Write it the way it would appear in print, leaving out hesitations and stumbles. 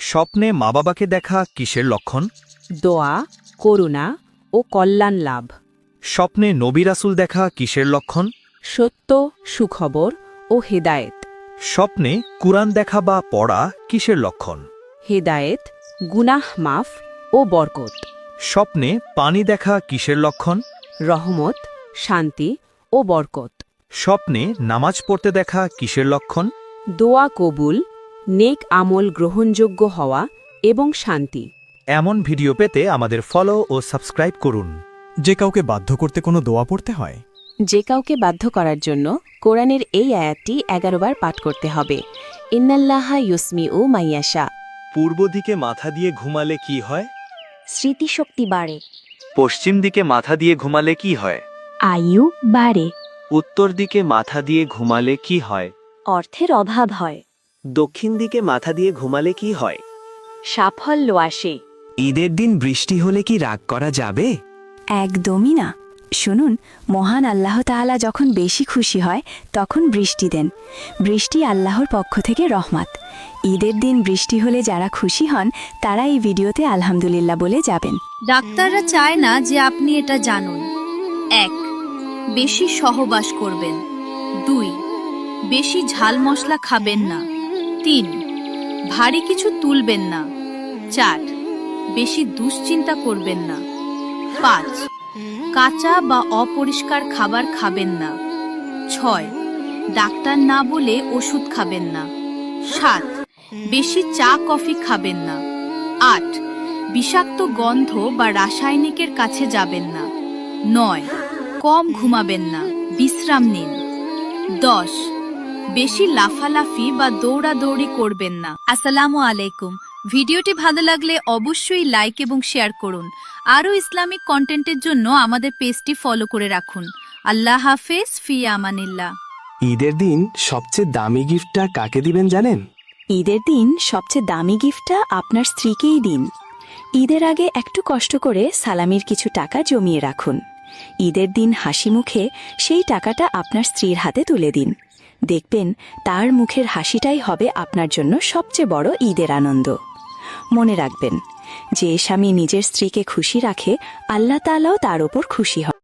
স্বপ্নে মা বাবাকে দেখা কিসের লক্ষণ? দোয়া, করুণা ও কল্যাণ লাভ। স্বপ্নে নবী রাসূল দেখা কিসের লক্ষণ? সত্য, সুখবর ও হেদায়েত। স্বপ্নে কুরআন দেখা বা পড়া কিসের লক্ষণ? হেদায়েত, গুনাহ মাফ ও বরকত। স্বপ্নে পানি দেখা কিসের লক্ষণ? রহমত, শান্তি ও বরকত। স্বপ্নে নামাজ পড়তে দেখা কিসের লক্ষণ? দোয়া কবুল, নেক আমল গ্রহণযোগ্য হওয়া এবং শান্তি। এমন ভিডিও পেতে আমাদের ফলো ও সাবস্ক্রাইব করুন। যে কাউকে বাধ্য করতে কোনো দোয়া পড়তে হয়? যে কাউকে বাধ্য করার জন্য কোরআনের এই আয়াতটি 11 বার পাঠ করতে হবে। ইন্নাল্লাহা ইউসমিউ মাইয়াশা। পূর্ব দিকে মাথা দিয়ে ঘুমালে কি হয়? স্মৃতিশক্তি বাড়ে, পশ্চিম দিকে মাথা দিয়ে ঘুমালে কি হয়? আয়ু বাড়ে, উত্তর দিকে মাথা দিয়ে ঘুমালে কি হয়? অর্থের অভাব হয়, দক্ষিণ দিকে মাথা দিয়ে ঘুমালে কি হয়? সাফল্য আসে। ঈদের দিন বৃষ্টি হলে কি রাগ করা যাবে? একদমই না। শুনুন, মহান আল্লাহ তাআলা যখন বেশি খুশি হয় তখন বৃষ্টি দেন। বৃষ্টি আল্লাহর পক্ষ থেকে রহমত। ঈদের দিন বৃষ্টি হলে যারা খুশি হন তারা এই ভিডিওতে আলহামদুলিল্লাহ বলে যাবেন। ডাক্তাররা চায় না যে আপনি এটা জানুন। 1. বেশি সহবাস করবেন। 2. বেশি ঝাল মশলা খাবেন না। 3. ভারী কিছু তুলবেন না। 4. বেশি দুশ্চিন্তা করবেন না। 5. কাঁচা বা অপরিষ্কার খাবার খাবেন না। 6. ডাক্তার না বলে ওষুধ খাবেন না। 7. বেশি চা কফি খাবেন না। 8. বিষাক্ত গন্ধ বা রাসায়নিকের কাছে যাবেন না। 9. কম ঘুমাবেন না, বিশ্রাম নিন। 10. বেশি লাফালাফি বা দৌড়াদৌড়ি করবেন না। আসসালামু আলাইকুম। ভিডিওটি ভালো লাগলে অবশ্যই লাইক এবং শেয়ার করুন। আরও ইসলামিক কন্টেন্টের জন্য আমাদের পেজটি ফলো করে রাখুন। আল্লাহ হাফেজ, ফি আমানিল্লাহ। ঈদের দিন সবচেয়ে দামি গিফটটা কাকে দিবেন জানেন? ঈদের দিন সবচেয়ে দামি গিফটটা আপনার স্ত্রীকেই দিন। ঈদের আগে একটু কষ্ট করে সালামির কিছু টাকা জমিয়ে রাখুন। ঈদের দিন হাসি মুখে সেই টাকাটা আপনার স্ত্রীর হাতে তুলে দিন। দেখবেন তার মুখের হাসিটাই হবে আপনার জন্য সবচেয়ে বড় ঈদের আনন্দ। মনে রাখবেন, যে স্বামী নিজের স্ত্রীকে খুশি রাখে, আল্লাহ তাআলাও তার ওপর খুশি হয়।